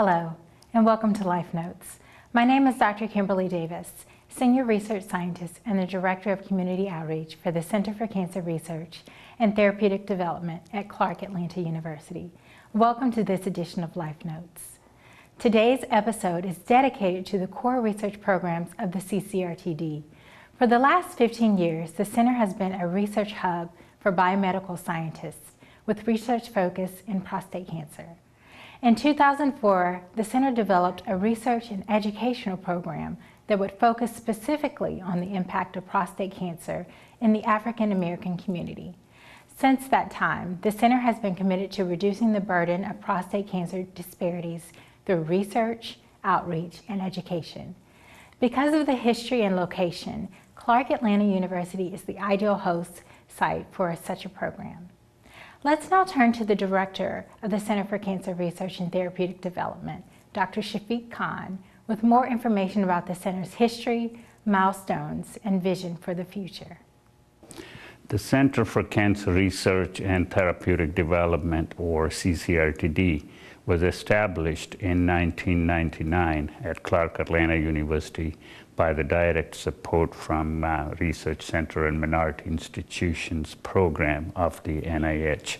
Hello, and welcome to Life Notes. My name is Dr. Kimberly Davis, Senior Research Scientist and the Director of Community Outreach for the Center for Cancer Research and Therapeutic Development at Clark Atlanta University. Welcome to this edition of Life Notes. Today's episode is dedicated to the core research programs of the CCRTD. For the last 15 years, the Center has been a research hub for biomedical scientists with research focus in prostate cancer. In 2004, the Center developed a research and educational program that would focus specifically on the impact of prostate cancer in the African American community. Since that time, the Center has been committed to reducing the burden of prostate cancer disparities through research, outreach, and education. Because of the history and location, Clark Atlanta University is the ideal host site for such a program. Let's now turn to the Director of the Center for Cancer Research and Therapeutic Development, Dr. Shafiq Khan, with more information about the Center's history, milestones, and vision for the future. The Center for Cancer Research and Therapeutic Development, or CCRTD, was established in 1999 at Clark Atlanta University by the direct support from Research Center and Minority Institutions program of the NIH.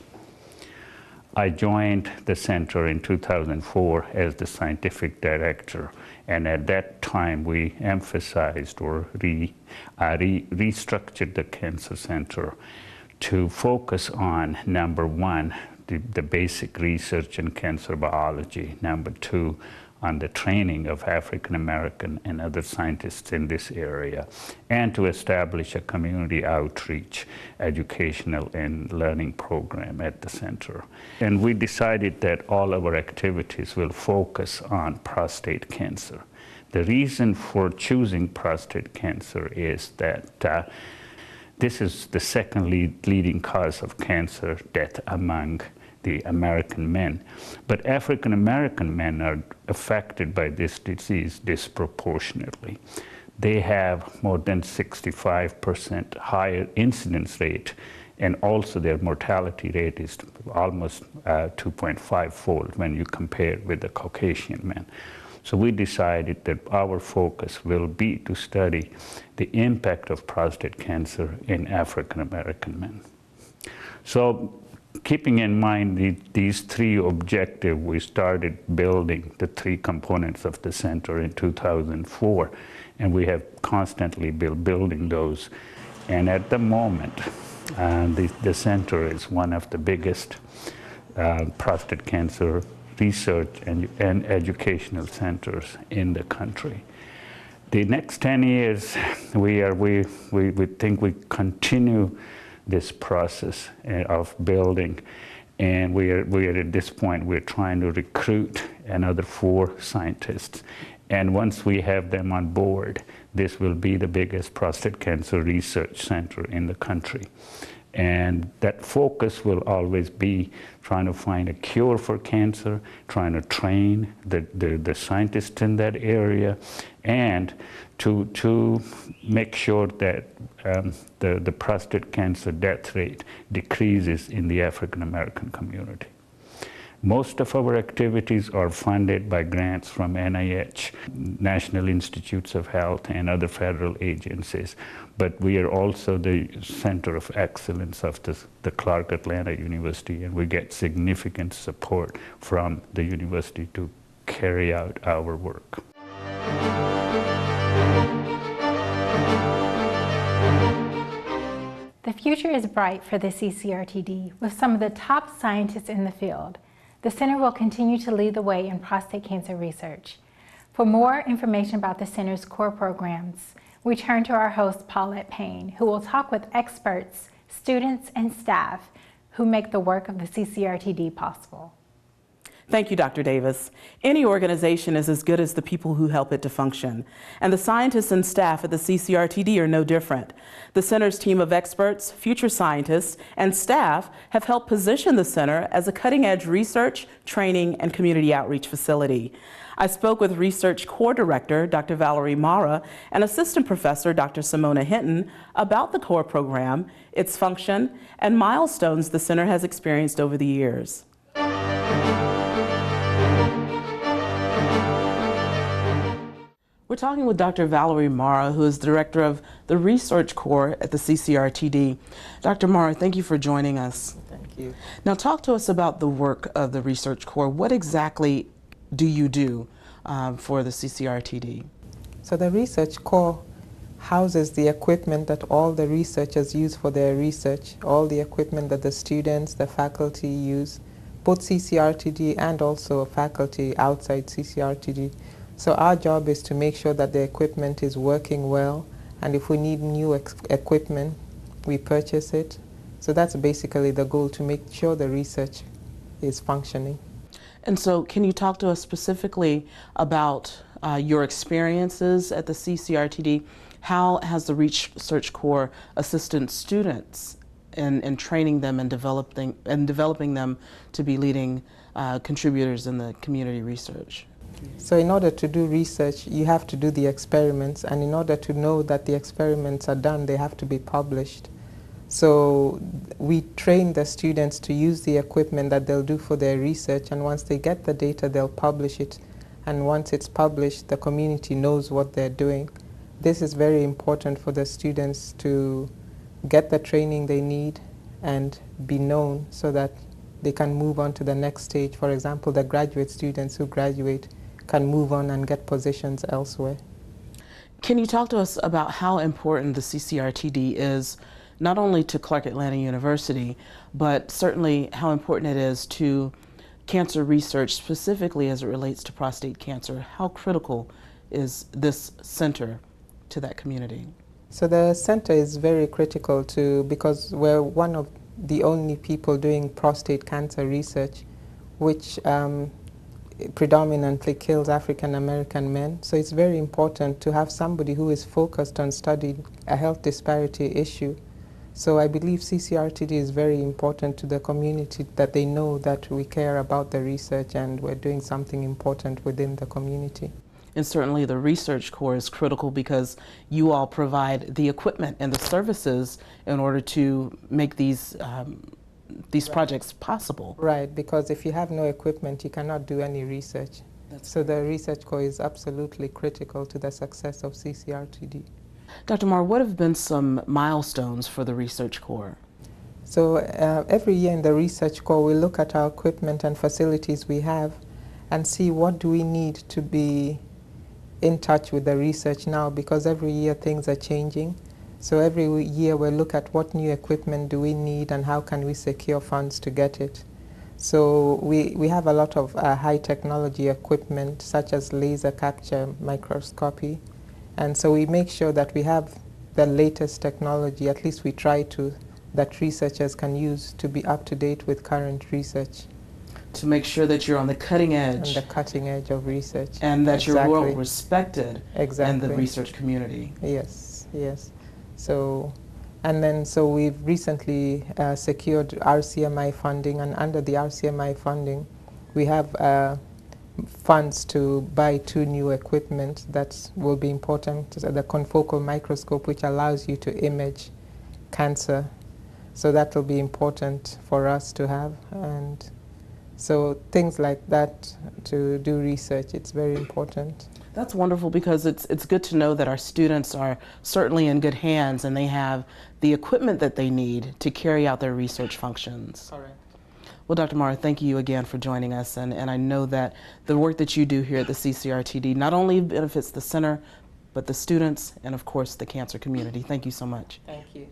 I joined the center in 2004 as the scientific director, and at that time we emphasized or restructured the Cancer Center to focus on, number one, the basic research in cancer biology, number two, on the training of African American and other scientists in this area, and to establish a community outreach, educational and learning program at the center. And we decided that all our activities will focus on prostate cancer. The reason for choosing prostate cancer is that this is the second leading cause of cancer death among the American men. But African American men are affected by this disease disproportionately. They have more than 65% higher incidence rate, and also their mortality rate is almost 2.5-fold when you compare with the Caucasian men. So we decided that our focus will be to study the impact of prostate cancer in African American men. So, keeping in mind these three objectives, we started building the three components of the center in 2004, and we have constantly been building those. And at the moment, the center is one of the biggest prostate cancer research and educational centers in the country. The next 10 years, we think we continue this process of building, and we are at this point we're trying to recruit another 4 scientists, and once we have them on board, this will be the biggest prostate cancer research center in the country. And that focus will always be trying to find a cure for cancer, trying to train the scientists in that area, and to make sure that the prostate cancer death rate decreases in the African American community. Most of our activities are funded by grants from NIH, National Institutes of Health, and other federal agencies. But we are also the center of excellence of the Clark Atlanta University, and we get significant support from the university to carry out our work. The future is bright for the CCRTD with some of the top scientists in the field. The center will continue to lead the way in prostate cancer research. For more information about the center's core programs, we turn to our host, Paulette Payne, who will talk with experts, students, and staff who make the work of the CCRTD possible. Thank you, Dr. Davis. Any organization is as good as the people who help it to function, and the scientists and staff at the CCRTD are no different. The center's team of experts, future scientists, and staff have helped position the center as a cutting-edge research, training, and community outreach facility. I spoke with Research Core Director, Dr. Valerie Mara, and Assistant Professor, Dr. Simona Hinton, about the core program, its function, and milestones the center has experienced over the years. We're talking with Dr. Valerie Mara, who is Director of the Research Corps at the CCRTD. Dr. Mara, thank you for joining us. Thank you. Now talk to us about the work of the Research Corps. What exactly do you do for the CCRTD? So the Research Corps houses the equipment that all the researchers use for their research, all the equipment that the students, the faculty use, both CCRTD and also faculty outside CCRTD. So our job is to make sure that the equipment is working well, and if we need new equipment, we purchase it. So that's basically the goal, to make sure the research is functioning. And so can you talk to us specifically about your experiences at the CCRTD? How has the Research Corps assisted students in training them and developing them to be leading contributors in the community research? So in order to do research, you have to do the experiments, and in order to know that the experiments are done, they have to be published. So we train the students to use the equipment that they'll do for their research, and once they get the data, they'll publish it. And once it's published, the community knows what they're doing. This is very important for the students to get the training they need and be known so that they can move on to the next stage. For example, the graduate students who graduate can move on and get positions elsewhere. Can you talk to us about how important the CCRTD is, not only to Clark Atlanta University, but certainly how important it is to cancer research, specifically as it relates to prostate cancer? How critical is this center to that community? So the center is very critical because we're one of the only people doing prostate cancer research, which predominantly kills African American men. So it's very important to have somebody who is focused on studying a health disparity issue. So I believe CCRTD is very important to the community, that they know that we care about the research and we're doing something important within the community. And certainly the Research Corps is critical because you all provide the equipment and the services in order to make these projects possible. Right, because if you have no equipment, you cannot do any research. So the Research Corps is absolutely critical to the success of CCRTD. Dr. Marr, what have been some milestones for the Research Corps? So every year in the Research Corps, we look at our equipment and facilities we have and see what do we need to be in touch with the research now, because every year things are changing. So every year we look at what new equipment do we need and how can we secure funds to get it. So we have a lot of high technology equipment such as laser capture microscopy, and so we make sure that we have the latest technology, at least we try to, that researchers can use to be up to date with current research. To make sure that you're on the cutting edge. On the cutting edge of research. And that exactly. you're well respected exactly. in the research community. Yes, yes. So, and then so we've recently secured RCMI funding, and under the RCMI funding, we have funds to buy 2 new equipment that will be important. The confocal microscope, which allows you to image cancer. So that will be important for us to have. And so things like that to do research, it's very important. That's wonderful, because it's good to know that our students are certainly in good hands and they have the equipment that they need to carry out their research functions. Correct. Well, Dr. Marr, thank you again for joining us, and I know that the work that you do here at the CCRTD not only benefits the center, but the students and of course the cancer community. Thank you so much. Thank you.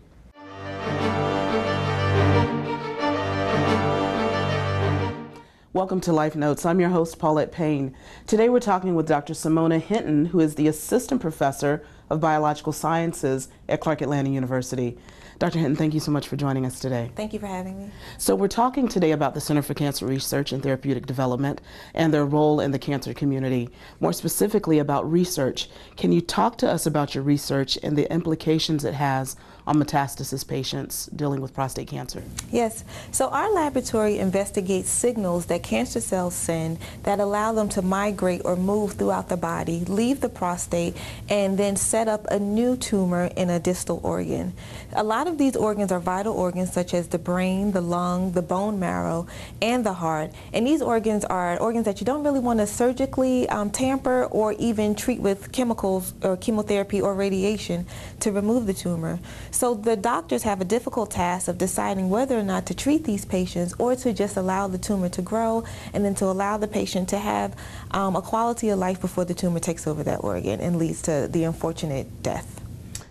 Welcome to Life Notes. I'm your host, Paulette Payne. Today we're talking with Dr. Simona Hinton, who is the Assistant Professor of Biological Sciences at Clark Atlanta University. Dr. Hinton, thank you so much for joining us today. Thank you for having me. So we're talking today about the Center for Cancer Research and Therapeutic Development and their role in the cancer community, more specifically about research. Can you talk to us about your research and the implications it has on metastasis patients dealing with prostate cancer? Yes. So our laboratory investigates signals that cancer cells send that allow them to migrate or move throughout the body, leave the prostate, and then set up a new tumor in a distal organ. A lot of these organs are vital organs such as the brain, the lung, the bone marrow, and the heart. And these organs are organs that you don't really want to surgically tamper or even treat with chemicals or chemotherapy or radiation to remove the tumor. So the doctors have a difficult task of deciding whether or not to treat these patients or to just allow the tumor to grow and then to allow the patient to have a quality of life before the tumor takes over that organ and leads to the unfortunate death.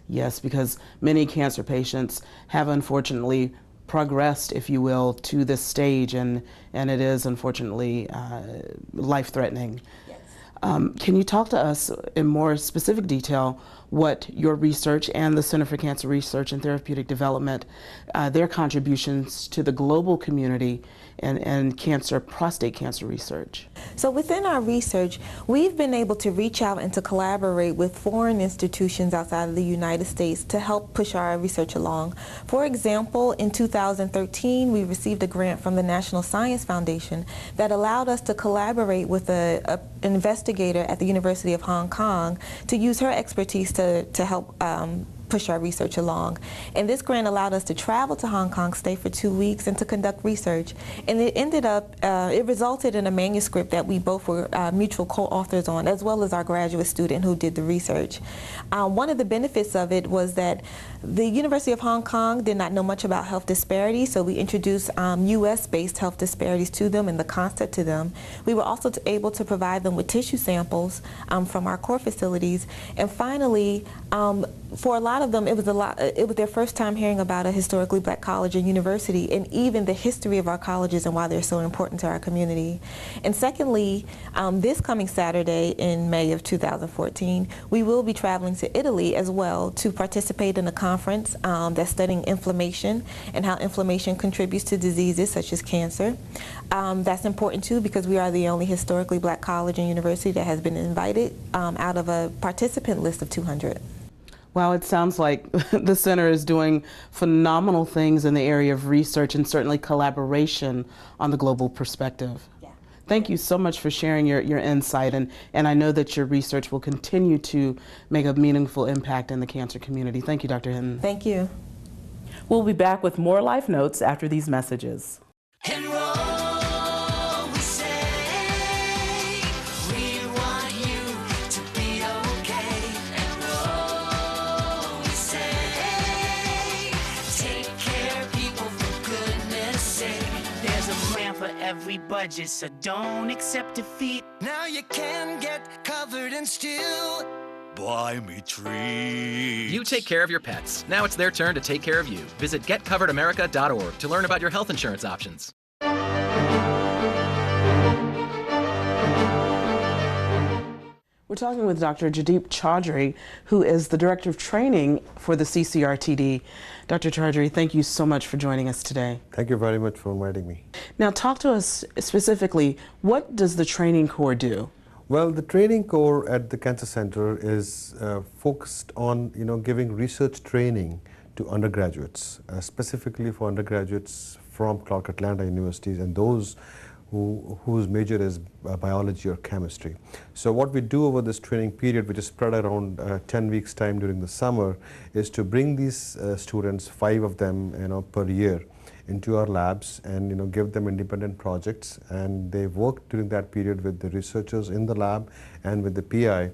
Yes, because many cancer patients have unfortunately progressed, if you will, to this stage, and it is unfortunately life-threatening. Yes. Can you talk to us in more specific detail what your research and the Center for Cancer Research and Therapeutic Development, their contributions to the global community and prostate cancer research? So within our research, we've been able to reach out and to collaborate with foreign institutions outside of the United States to help push our research along. For example, in 2013, we received a grant from the National Science Foundation that allowed us to collaborate with an investigator at the University of Hong Kong to use her expertise to help push our research along. And this grant allowed us to travel to Hong Kong, stay for 2 weeks, and to conduct research. And it ended up, it resulted in a manuscript that we both were mutual co-authors on, as well as our graduate student who did the research. One of the benefits of it was that the University of Hong Kong did not know much about health disparities, so we introduced US-based health disparities to them and the concept to them. We were also able to provide them with tissue samples from our core facilities. And finally, for a lot of them, it was their first time hearing about a historically black college and university, and even the history of our colleges and why they're so important to our community. And secondly, this coming Saturday in May of 2014, we will be traveling to Italy as well to participate in a conference that's studying inflammation and how inflammation contributes to diseases such as cancer. That's important too because we are the only historically black college and university that has been invited out of a participant list of 200. Wow, it sounds like the center is doing phenomenal things in the area of research and certainly collaboration on the global perspective. Yeah. Thank you so much for sharing your insight, and I know that your research will continue to make a meaningful impact in the cancer community. Thank you, Dr. Hinton. Thank you. We'll be back with more Life Notes after these messages. Every budget, so don't accept defeat. Now you can get covered and still buy me treats. You take care of your pets. Now it's their turn to take care of you. Visit getcoveredamerica.org to learn about your health insurance options. We're talking with Dr. Jadeep Chaudhry, who is the Director of Training for the CCRTD. Dr. Chaudhry, thank you so much for joining us today. Thank you very much for inviting me. Now talk to us specifically, what does the Training Corps do? Well, the Training Corps at the Cancer Center is focused on giving research training to undergraduates, specifically for undergraduates from Clark Atlanta universities and those whose major is biology or chemistry. So what we do over this training period, which is spread around 10 weeks time during the summer, is to bring these students, 5 of them per year, into our labs and give them independent projects, and they work during that period with the researchers in the lab and with the PI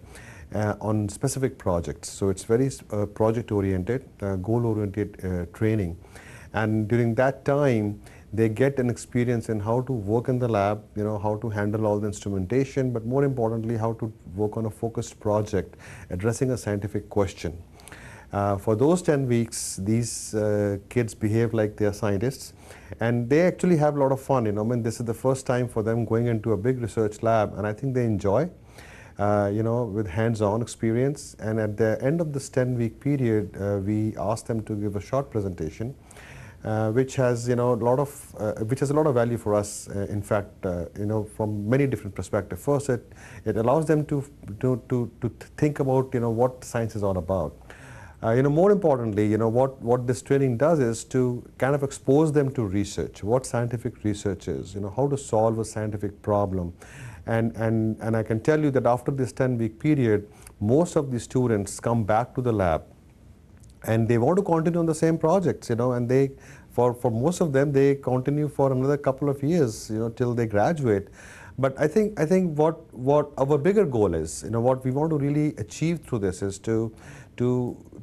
on specific projects. So it's very project oriented, goal oriented training, and during that time they get an experience in how to work in the lab, how to handle all the instrumentation, but more importantly, how to work on a focused project addressing a scientific question. For those 10 weeks, these kids behave like they are scientists, and they actually have a lot of fun. This is the first time for them going into a big research lab, and I think they enjoy, with hands-on experience. And at the end of this 10-week period, we ask them to give a short presentation, which has a lot of value for us. In fact, from many different perspectives. First, it allows them to think about what science is all about. More importantly, what this training does is to kind of expose them to research, what scientific research is, how to solve a scientific problem. And I can tell you that after this 10-week period, most of the students come back to the lab and they want to continue on the same projects, and they, for most of them, they continue for another couple of years, till they graduate. But I think what our bigger goal is, what we want to really achieve through this is to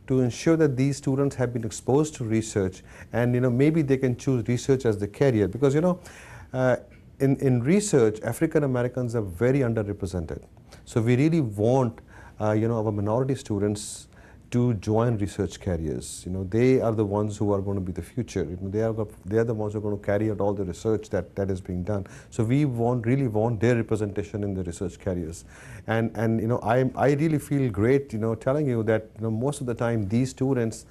ensure that these students have been exposed to research, and maybe they can choose research as the career, because in research, African Americans are very underrepresented. So we really want our minority students to join research careers. They are the ones who are going to be the future. They are the ones who are going to carry out all the research that is being done. So we really want their representation in the research careers. And I really feel great, telling you that most of the time these students,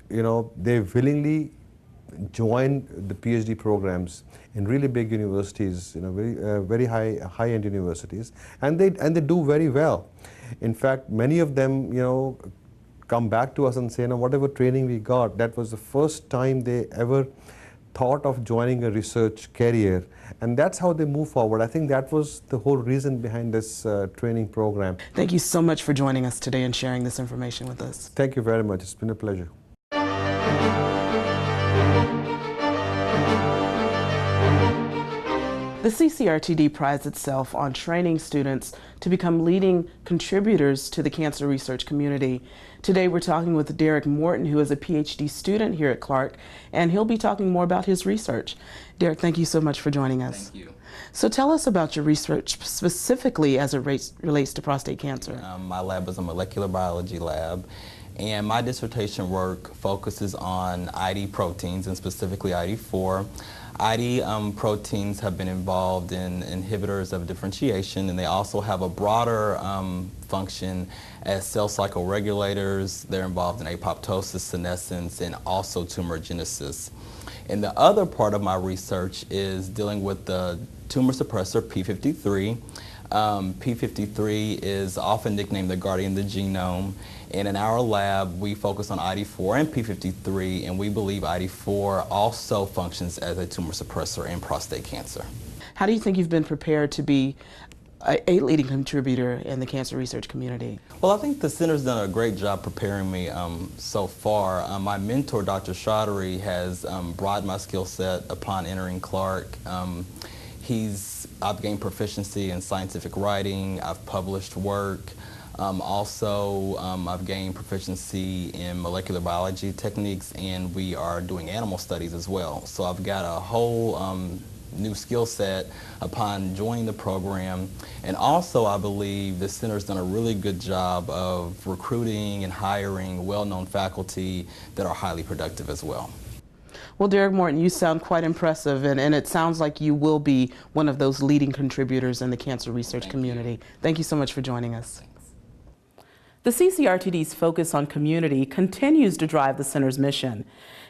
they willingly join the PhD programs in really big universities, very high-end universities, and they do very well. In fact, many of them, come back to us and say, whatever training we got, that was the first time they ever thought of joining a research career, and that's how they move forward. I think that was the whole reason behind this training program. Thank you so much for joining us today and sharing this information with us. Thank you very much. It's been a pleasure. The CCRTD prides itself on training students to become leading contributors to the cancer research community. Today we're talking with Derek Morton, who is a PhD student here at Clark, and he'll be talking more about his research. Derek, thank you so much for joining us. Thank you. So tell us about your research specifically as it relates to prostate cancer. My lab is a molecular biology lab, and my dissertation work focuses on ID proteins, and specifically ID4. ID proteins have been involved in inhibitors of differentiation, and they also have a broader function as cell cycle regulators. They're involved in apoptosis, senescence, and also tumorigenesis. And the other part of my research is dealing with the tumor suppressor P53. P53 is often nicknamed the guardian of the genome, and in our lab we focus on ID4 and P53, and we believe ID4 also functions as a tumor suppressor in prostate cancer. How do you think you've been prepared to be a leading contributor in the cancer research community? Well, I think the center's done a great job preparing me so far. My mentor, Dr. Chaudhary, has broadened my skill set upon entering Clark. I've gained proficiency in scientific writing, I've published work. I've gained proficiency in molecular biology techniques, and we are doing animal studies as well. So I've got a whole new skill set upon joining the program. And also I believe the center's done a really good job of recruiting and hiring well-known faculty that are highly productive as well. Well, Derek Morton, you sound quite impressive, and it sounds like you will be one of those leading contributors in the cancer research community. Thank you so much for joining us. The CCRTD's focus on community continues to drive the center's mission.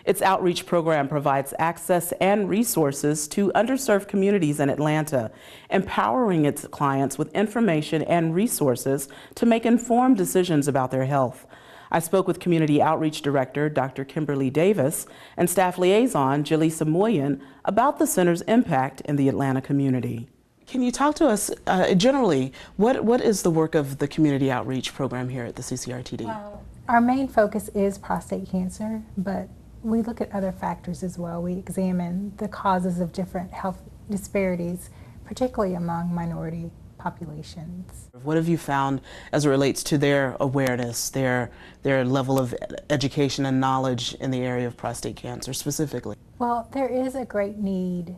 Its outreach program provides access and resources to underserved communities in Atlanta, empowering its clients with information and resources to make informed decisions about their health. I spoke with Community Outreach Director Dr. Kimberly Davis and Staff Liaison Jaleesa Moyen about the center's impact in the Atlanta community. Can you talk to us generally, what is the work of the Community Outreach Program here at the CCRTD? Well, our main focus is prostate cancer, but we look at other factors as well. We examine the causes of different health disparities, particularly among minority populations. What have you found as it relates to their awareness, their level of education and knowledge in the area of prostate cancer specifically? Well, there is a great need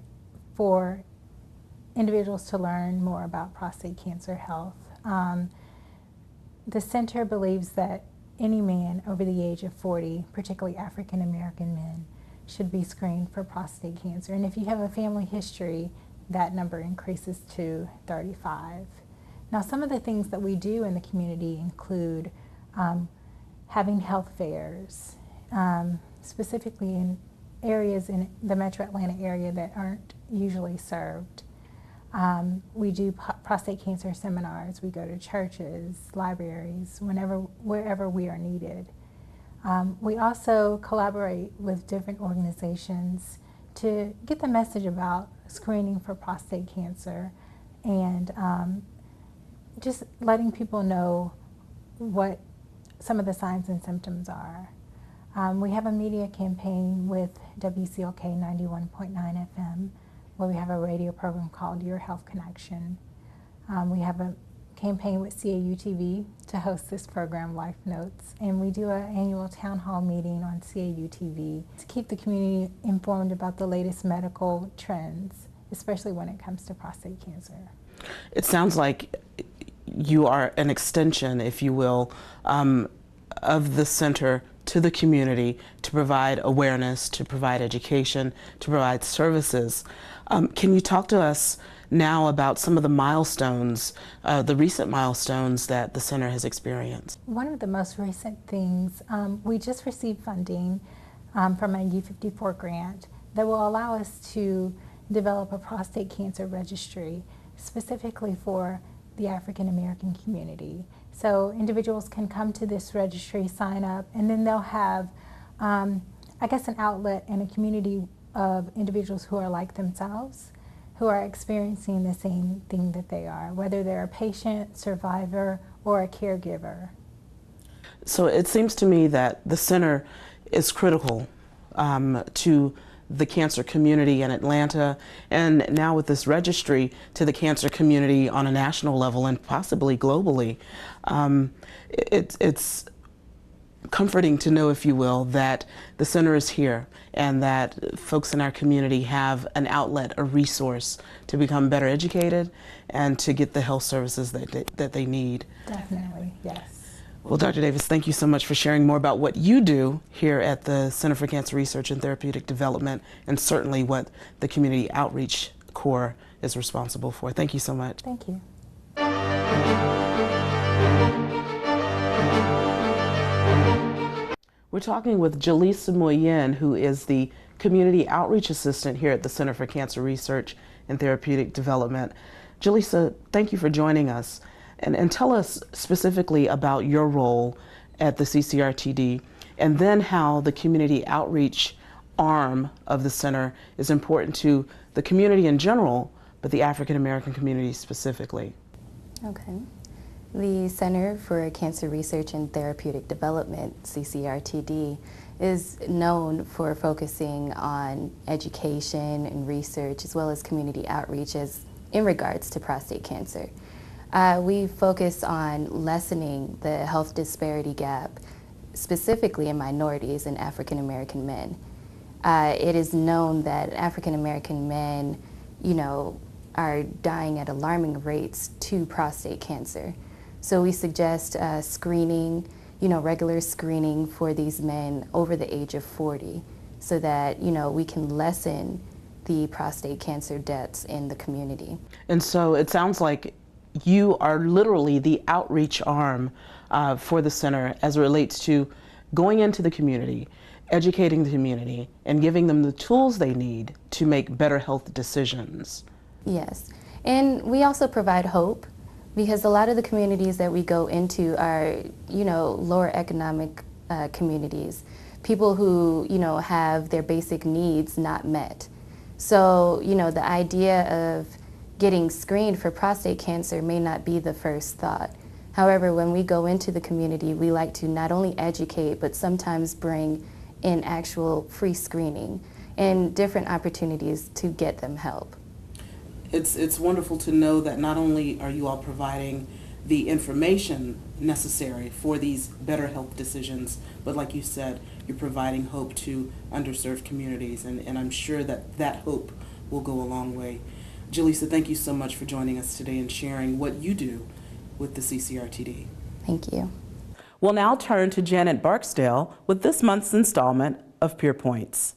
for individuals to learn more about prostate cancer health. The center believes that any man over the age of 40, particularly African American men, should be screened for prostate cancer. And if you have a family history, that number increases to 35. Now, some of the things that we do in the community include having health fairs, specifically in areas in the Metro Atlanta area that aren't usually served. We do prostate cancer seminars. We go to churches, libraries, wherever we are needed. We also collaborate with different organizations to get the message about screening for prostate cancer and just letting people know what some of the signs and symptoms are. We have a media campaign with WCLK 91.9 FM where we have a radio program called Your Health Connection. We have a campaign with CAU-TV to host this program, Life Notes, and we do an annual town hall meeting on CAU-TV to keep the community informed about the latest medical trends, especially when it comes to prostate cancer. It sounds like you are an extension, if you will, of the center to the community to provide awareness, to provide education, to provide services. Can you talk to us now about some of the milestones, the recent milestones that the center has experienced? One of the most recent things, we just received funding from a U54 grant that will allow us to develop a prostate cancer registry specifically for the African American community. So individuals can come to this registry, sign up, and then they'll have, I guess, an outlet and a community of individuals who are like themselves, who are experiencing the same thing that they are, whether they're a patient, survivor, or a caregiver. So it seems to me that the center is critical to the cancer community in Atlanta, and now with this registry to the cancer community on a national level and possibly globally. It's comforting to know, if you will, that the center is here and that folks in our community have an outlet, a resource to become better educated and to get the health services that they need. Definitely, yes. Well, Dr. Davis, thank you so much for sharing more about what you do here at the Center for Cancer Research and Therapeutic Development, and certainly what the Community Outreach Corps is responsible for. Thank you so much. Thank you. We're talking with Jaleesa Moyen, who is the Community Outreach Assistant here at the Center for Cancer Research and Therapeutic Development. Jaleesa, thank you for joining us. And tell us specifically about your role at the CCRTD, and then how the community outreach arm of the center is important to the community in general, but the African American community specifically. Okay. The Center for Cancer Research and Therapeutic Development, CCRTD, is known for focusing on education and research as well as community outreach in regards to prostate cancer. We focus on lessening the health disparity gap, specifically in minorities and African American men. It is known that African American men, are dying at alarming rates to prostate cancer. So we suggest screening, regular screening for these men over the age of 40, so that, we can lessen the prostate cancer deaths in the community. And so it sounds like you are literally the outreach arm for the center as it relates to going into the community, educating the community, and giving them the tools they need to make better health decisions. Yes, and we also provide hope, because a lot of the communities that we go into are, lower economic communities, people who, have their basic needs not met. So, the idea of getting screened for prostate cancer may not be the first thought. However, when we go into the community, we like to not only educate, but sometimes bring in actual free screening and different opportunities to get them help. It's wonderful to know that not only are you all providing the information necessary for these better health decisions, but like you said, you're providing hope to underserved communities, and I'm sure that hope will go a long way. Jaleesa, thank you so much for joining us today and sharing what you do with the CCRTD. Thank you. We'll now turn to Janet Barksdale with this month's installment of Peer Points.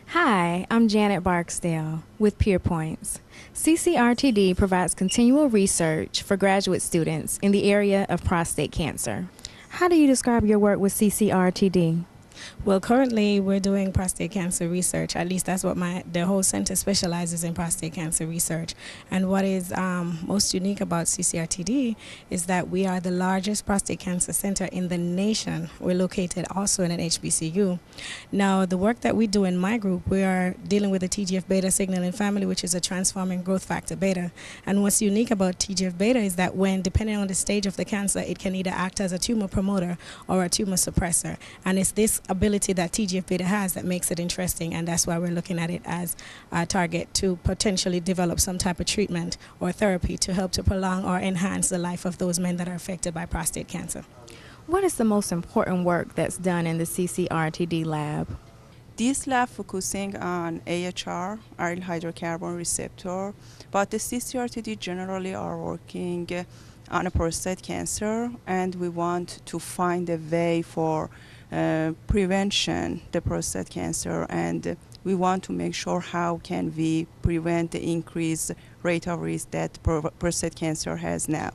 Hi, I'm Janet Barksdale with Peer Points. CCRTD provides continual research for graduate students in the area of prostate cancer. How do you describe your work with CCRTD? Well, currently we're doing prostate cancer research. At least that's what the whole center specializes in, prostate cancer research. And what is most unique about CCRTD is that we are the largest prostate cancer center in the nation. We're located also in an HBCU. Now, the work that we do in my group, we are dealing with the TGF-beta signaling family, which is a transforming growth factor beta. And what's unique about TGF-beta is that when, depending on the stage of the cancer, it can either act as a tumor promoter or a tumor suppressor. And it's this ability that TGF-beta has that makes it interesting, and that's why we're looking at it as a target to potentially develop some type of treatment or therapy to help to prolong or enhance the life of those men that are affected by prostate cancer. What is the most important work that's done in the CCRTD lab? This lab focusing on AHR, aryl hydrocarbon receptor, but the CCRTD generally are working on a prostate cancer, and we want to find a way for prevention the prostate cancer, and we want to make sure how can we prevent the increased rate of risk that prostate cancer has now.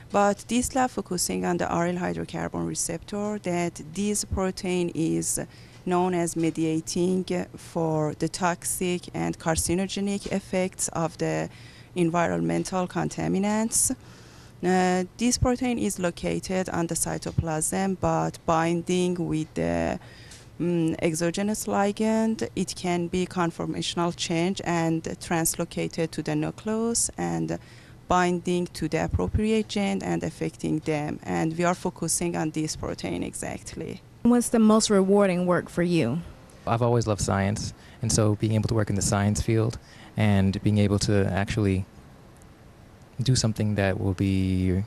But this lab focusing on the aryl hydrocarbon receptor, that this protein is known as mediating for the toxic and carcinogenic effects of the environmental contaminants. This protein is located on the cytoplasm, but binding with the exogenous ligand, it can be conformational change and translocated to the nucleus and binding to the appropriate gene and affecting them. And we are focusing on this protein exactly. What's the most rewarding work for you? I've always loved science, and so being able to work in the science field and being able to actually do something that will be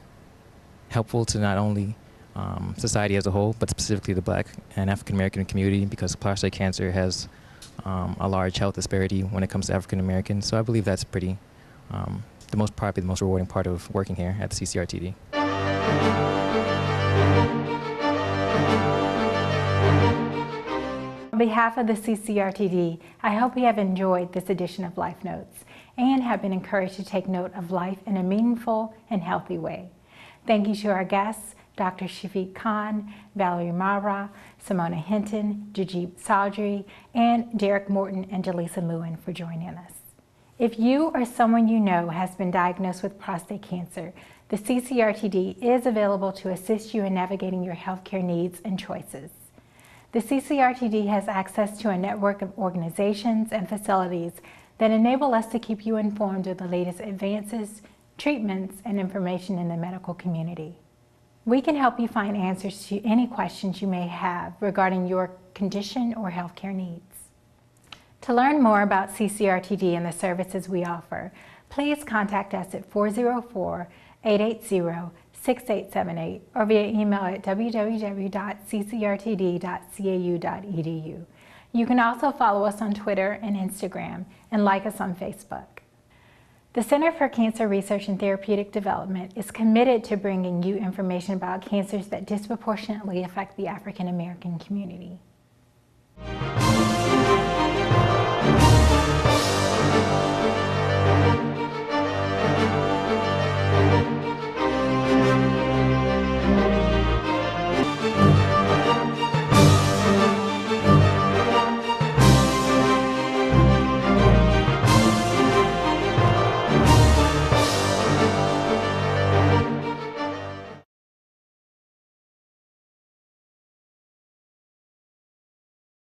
helpful to not only society as a whole, but specifically the Black and African American community, because prostate cancer has a large health disparity when it comes to African Americans. So I believe that's probably the most rewarding part of working here at the CCRTD. On behalf of the CCRTD, I hope you have enjoyed this edition of Life Notes and have been encouraged to take note of life in a meaningful and healthy way. Thank you to our guests, Dr. Shafiq Khan, Valerie Mara, Simona Hinton, Jajib Saudry, and Derek Morton and Jaleesa Lewin for joining us. If you or someone you know has been diagnosed with prostate cancer, the CCRTD is available to assist you in navigating your healthcare needs and choices. The CCRTD has access to a network of organizations and facilities that enable us to keep you informed of the latest advances, treatments, and information in the medical community. We can help you find answers to any questions you may have regarding your condition or healthcare needs. To learn more about CCRTD and the services we offer, please contact us at 404-880-6878 or via email at www.ccrtd.cau.edu. You can also follow us on Twitter and Instagram and like us on Facebook. The Center for Cancer Research and Therapeutic Development is committed to bringing you information about cancers that disproportionately affect the African American community.